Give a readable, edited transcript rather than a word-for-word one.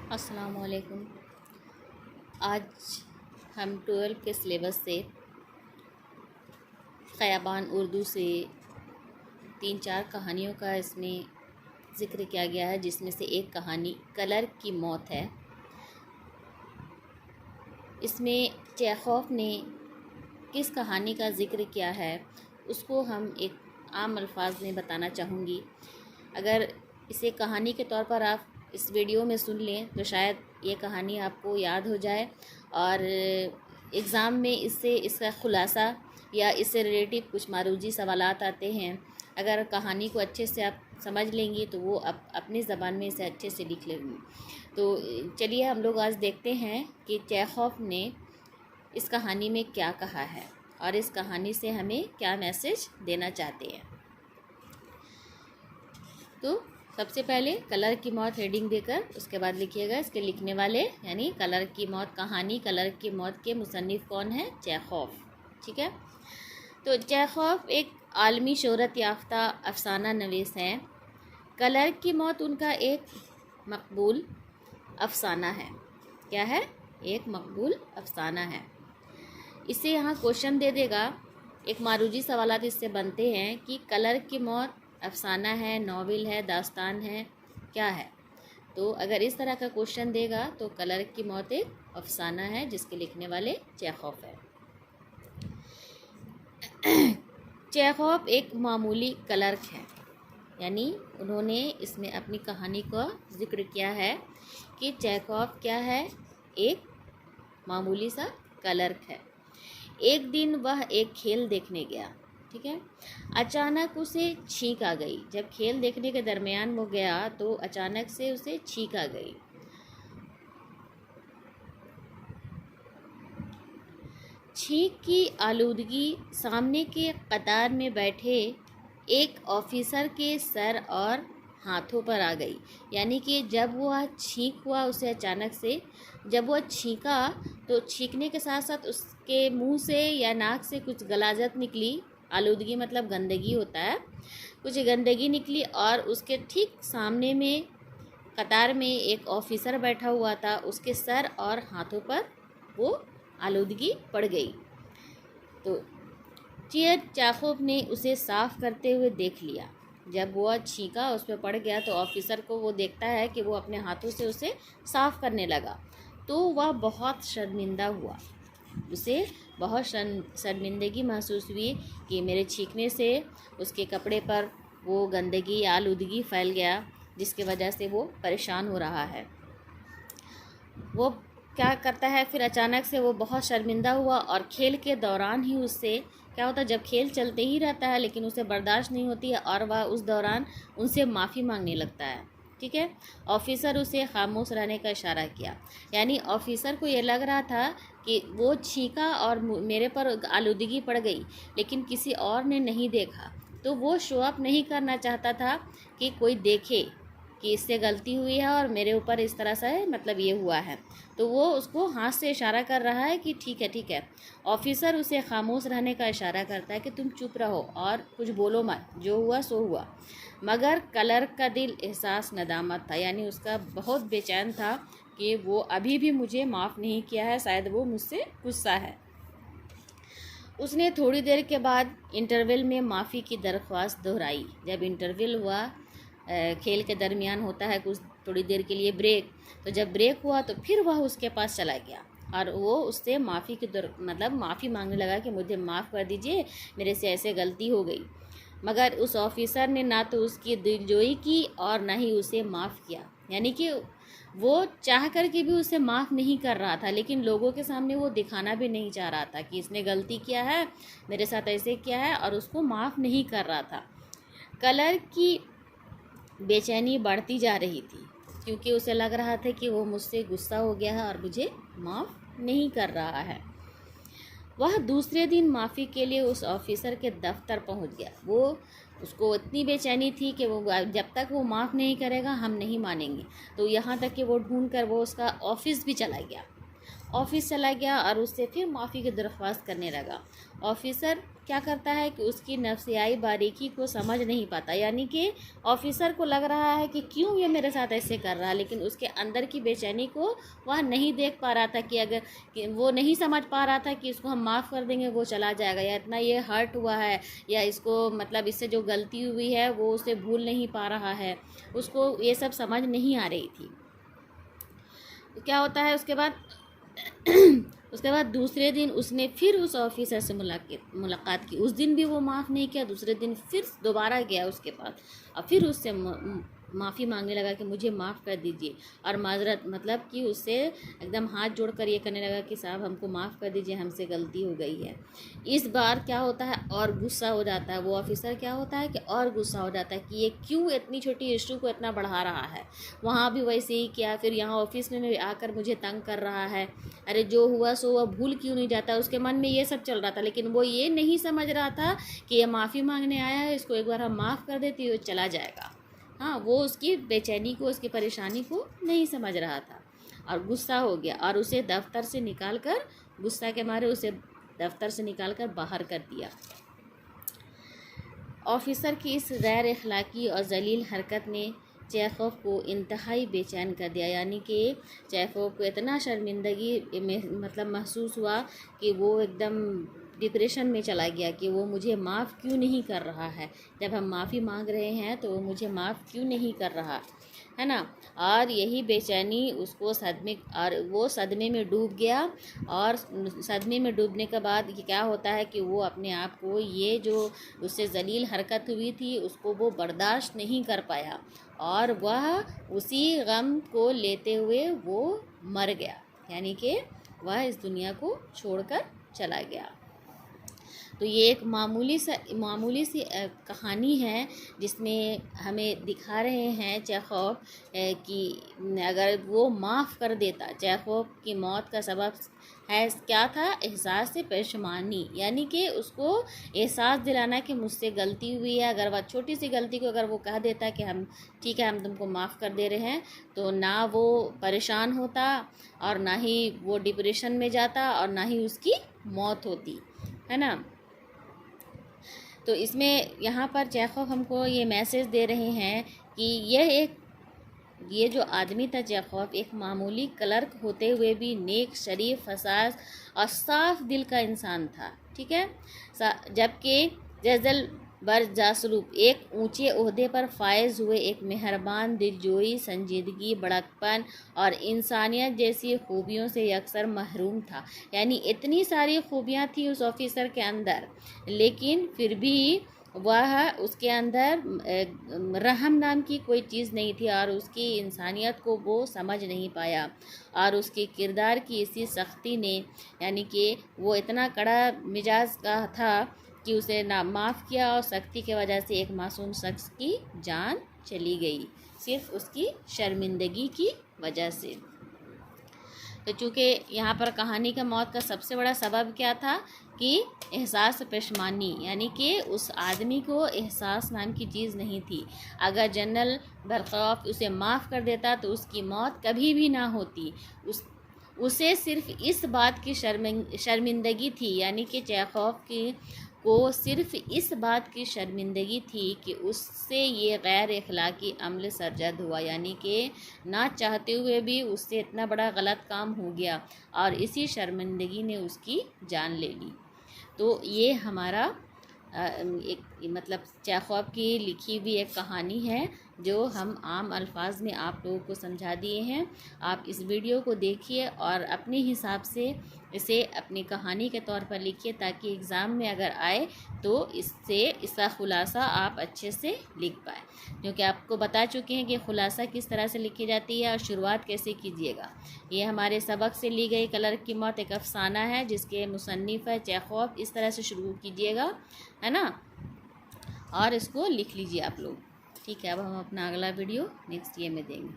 अस्सलामुअलैकुम। आज हम 12 के सिलेबस से ख़याबान उर्दू से 3-4 कहानियों का इसमें ज़िक्र किया गया है, जिसमें से एक कहानी कलर की मौत है। इसमें चेखोव ने किस कहानी का ज़िक्र किया है उसको हम एक आम अल्फाज में बताना चाहूँगी। अगर इसे कहानी के तौर पर आप इस वीडियो में सुन लें तो शायद ये कहानी आपको याद हो जाए और एग्ज़ाम में इसका ख़ुलासा या इससे रिलेटेड कुछ मारूजी सवालात आते हैं। अगर कहानी को अच्छे से आप समझ लेंगी तो वो अपनी ज़बान में इसे अच्छे से लिख लेंगी। तो चलिए हम लोग आज देखते हैं कि चेखोव ने इस कहानी में क्या कहा है और इस कहानी से हमें क्या मैसेज देना चाहते हैं। तो सबसे पहले कलर की मौत हेडिंग देकर उसके बाद लिखिएगा इसके लिखने वाले, यानी कलर की मौत कहानी कलर की मौत के मुसन्निफ़ कौन है? चेखोव। ठीक है, तो चेखोव एक आलमी शोहरत याफ्ता अफसाना नवीस हैं। कलर की मौत उनका एक मकबूल अफसाना है। क्या है? एक मकबूल अफसाना है। इसे यहाँ क्वेश्चन दे देगा, एक मारूजी सवालात इससे बनते हैं कि कलर की मौत अफसाना है, नॉवेल है, दास्तान है, क्या है? तो अगर इस तरह का क्वेश्चन देगा तो कलर की मौत एक अफसाना है जिसके लिखने वाले चेखोव है। चेखोव एक मामूली क्लर्क है, यानी उन्होंने इसमें अपनी कहानी का जिक्र किया है कि चेखोव क्या है? एक मामूली सा क्लर्क है। एक दिन वह एक खेल देखने गया। ठीक है, अचानक उसे छींक आ गई। जब खेल देखने के दरमियान वो गया तो अचानक से उसे छींक आ गई। छींक की आलूदगी सामने के कतार में बैठे एक ऑफिसर के सर और हाथों पर आ गई। यानी कि जब वह छींक हुआ उसे अचानक से, जब वह छींका तो छींकने के साथ साथ उसके मुंह से या नाक से कुछ गलाजत निकली। आलूदगी मतलब गंदगी होता है, कुछ गंदगी निकली और उसके ठीक सामने में कतार में एक ऑफिसर बैठा हुआ था, उसके सर और हाथों पर वो आलूदगी पड़ गई। तो चेखोव ने उसे साफ़ करते हुए देख लिया। जब वह छींका उस पर पड़ गया तो ऑफिसर को वो देखता है कि वो अपने हाथों से उसे साफ़ करने लगा, तो वह बहुत शर्मिंदा हुआ। उसे बहुत शर्मिंदगी महसूस हुई कि मेरे छींकने से उसके कपड़े पर वो गंदगी या आलूदगी फैल गया, जिसकी वजह से वो परेशान हो रहा है। वो क्या करता है फिर? अचानक से वो बहुत शर्मिंदा हुआ और खेल के दौरान ही उससे क्या होता है, जब खेल चलते ही रहता है लेकिन उसे बर्दाश्त नहीं होती है और वह उस दौरान उनसे माफ़ी मांगने लगता है। ठीक है, ऑफिसर उसे खामोश रहने का इशारा किया। यानी ऑफिसर को ये लग रहा था कि वो छींका और मेरे पर आलूदगी पड़ गई, लेकिन किसी और ने नहीं देखा, तो वो शो अप नहीं करना चाहता था कि कोई देखे कि इससे गलती हुई है और मेरे ऊपर इस तरह से मतलब ये हुआ है। तो वो उसको हाथ से इशारा कर रहा है कि ठीक है ठीक है। ऑफिसर उसे खामोश रहने का इशारा करता है कि तुम चुप रहो और कुछ बोलो मत, जो हुआ सो हुआ। मगर क्लर्क का दिल एहसास नदामत था, यानी उसका बहुत बेचैन था कि वो अभी भी मुझे माफ़ नहीं किया है, शायद वो मुझसे गुस्सा है। उसने थोड़ी देर के बाद इंटरवल में माफ़ी की दरख्वास्त दोहराई। जब इंटरवल हुआ, खेल के दरमियान होता है कुछ थोड़ी देर के लिए ब्रेक, तो जब ब्रेक हुआ तो फिर वह उसके पास चला गया और वो उससे माफ़ी की मतलब माफ़ी मांगने लगा कि मुझे माफ़ कर दीजिए, मेरे से ऐसे गलती हो गई। मगर उस ऑफिसर ने ना तो उसकी दिलजोई की और ना ही उसे माफ़ किया। यानी कि वो चाह कर के भी उसे माफ़ नहीं कर रहा था, लेकिन लोगों के सामने वो दिखाना भी नहीं चाह रहा था कि इसने गलती किया है, मेरे साथ ऐसे किया है, और उसको माफ़ नहीं कर रहा था। कलर की बेचैनी बढ़ती जा रही थी क्योंकि उसे लग रहा था कि वो मुझसे गुस्सा हो गया है और मुझे माफ़ नहीं कर रहा है। वह दूसरे दिन माफ़ी के लिए उस ऑफिसर के दफ्तर पहुंच गया। वो उसको इतनी बेचैनी थी कि वो जब तक वो माफ़ नहीं करेगा हम नहीं मानेंगे। तो यहाँ तक कि वो ढूंढ कर वो उसका ऑफिस भी चला गया। ऑफिस चला गया और उससे फिर माफ़ी की दरख्वास्त करने लगा। ऑफिसर क्या करता है कि उसकी नफ्सियाई बारीकी को समझ नहीं पाता, यानी कि ऑफिसर को लग रहा है कि क्यों ये मेरे साथ ऐसे कर रहा है, लेकिन उसके अंदर की बेचैनी को वह नहीं देख पा रहा था कि अगर कि वो नहीं समझ पा रहा था कि इसको हम माफ़ कर देंगे वो चला जाएगा, या इतना ये हर्ट हुआ है, या इसको मतलब इससे जो गलती हुई है वो उसे भूल नहीं पा रहा है, उसको ये सब समझ नहीं आ रही थी। तो क्या होता है उसके बाद उसके बाद दूसरे दिन उसने फिर उस ऑफिसर से मुलाकात की। उस दिन भी वो माफ़ नहीं किया, दूसरे दिन फिर दोबारा गया उसके पास और फिर उससे माफ़ी मांगने लगा कि मुझे माफ़ कर दीजिए, और माजरत मतलब कि उससे एकदम हाथ जोड़कर ये करने लगा कि साहब हमको माफ़ कर दीजिए, हमसे गलती हो गई है। इस बार क्या होता है और गुस्सा हो जाता है वो ऑफिसर, क्या होता है कि और गुस्सा हो जाता है कि ये क्यों इतनी छोटी इशू को इतना बढ़ा रहा है। वहाँ भी वैसे ही किया, फिर यहाँ ऑफिस में आकर मुझे तंग कर रहा है। अरे जो हुआ सो वह भूल क्यों नहीं जाता, उसके मन में ये सब चल रहा था, लेकिन वो ये नहीं समझ रहा था कि ये माफ़ी मांगने आया है, इसको एक बार हम माफ़ कर देते वो चला जाएगा। हाँ, वो उसकी बेचैनी को, उसकी परेशानी को नहीं समझ रहा था और गुस्सा हो गया और उसे दफ्तर से निकाल कर, गुस्सा के मारे उसे दफ्तर से निकाल कर बाहर कर दिया। ऑफिसर की इस गैर अखलाकी और जलील हरकत ने चेखोव को इंतहाई बेचैन कर दिया, यानी कि चेखोव को इतना शर्मिंदगी में मतलब महसूस हुआ कि वो एकदम डिप्रेशन में चला गया कि वो मुझे माफ़ क्यों नहीं कर रहा है, जब हम माफ़ी मांग रहे हैं तो वो मुझे माफ़ क्यों नहीं कर रहा है ना। और यही बेचैनी उसको वो सदमे में डूब गया, और सदमे में डूबने के बाद क्या होता है कि वो अपने आप को, ये जो उससे जलील हरकत हुई थी उसको वो बर्दाश्त नहीं कर पाया और वह उसी गम को लेते हुए वो मर गया, यानी कि वह इस दुनिया को छोड़कर चला गया। तो ये एक मामूली सी कहानी है जिसमें हमें दिखा रहे हैं चेखोव कि अगर वो माफ़ कर देता, चेखोव की मौत का सबब है क्या था, एहसास से परेशानी, यानी कि उसको एहसास दिलाना कि मुझसे गलती हुई है। अगर वह छोटी सी गलती को अगर वो कह देता कि हम ठीक है हम तुमको माफ़ कर दे रहे हैं, तो ना वो परेशान होता और ना ही वो डिप्रेशन में जाता और ना ही उसकी मौत होती, है ना। तो इसमें यहाँ पर चेखोव हमको ये मैसेज दे रहे हैं कि ये जो आदमी था चेखोव एक मामूली क्लर्क होते हुए भी नेक, शरीफ, हसास और साफ दिल का इंसान था, ठीक है। जबकि जजल जासरूप एक ऊंचे ओहदे पर फायज हुए एक मेहरबान, दिलजोई, संजीदगी, बड़कपन और इंसानियत जैसी खूबियों से अक्सर महरूम था। यानी इतनी सारी खूबियाँ थी उस ऑफिसर के अंदर, लेकिन फिर भी वह उसके अंदर रहम नाम की कोई चीज़ नहीं थी और उसकी इंसानियत को वो समझ नहीं पाया। और उसके किरदार की इसी सख्ती ने, यानी कि वो इतना कड़ा मिजाज का था कि उसे ना माफ़ किया और सख्ती की वजह से एक मासूम शख्स की जान चली गई, सिर्फ उसकी शर्मिंदगी की वजह से। तो चूँकि यहाँ पर कहानी का मौत का सबसे बड़ा सबब क्या था कि एहसास पेशमानी, यानी कि उस आदमी को एहसास नाम की चीज़ नहीं थी। अगर जनरल बरखौफ उसे माफ़ कर देता तो उसकी मौत कभी भी ना होती। उसे सिर्फ इस बात की शर्मिंदगी थी, यानी कि चेखोव को सिर्फ इस बात की शर्मिंदगी थी कि उससे ये गैर अखलाकी अमल सरजद हुआ, यानी कि ना चाहते हुए भी उससे इतना बड़ा गलत काम हो गया और इसी शर्मिंदगी ने उसकी जान ले ली। तो ये हमारा एक मतलब चेखोव की लिखी हुई एक कहानी है जो हम आम अल्फाज में आप लोगों को समझा दिए हैं। आप इस वीडियो को देखिए और अपने हिसाब से इसे अपनी कहानी के तौर पर लिखिए, ताकि एग्ज़ाम में अगर आए तो इसका ख़ुलासा आप अच्छे से लिख पाए, क्योंकि आपको बता चुके हैं कि ख़ुलासा किस तरह से लिखी जाती है और शुरुआत कैसे कीजिएगा। ये हमारे सबक से ली गई क्लर्क की मौत एक अफसाना है जिसके मुसन्निफ़ है चेखोव। इस तरह से शुरू कीजिएगा, है ना, और इसको लिख लीजिए आप लोग। ठीक है, अब हम अपना अगला वीडियो नेक्स्ट ईयर में देंगे।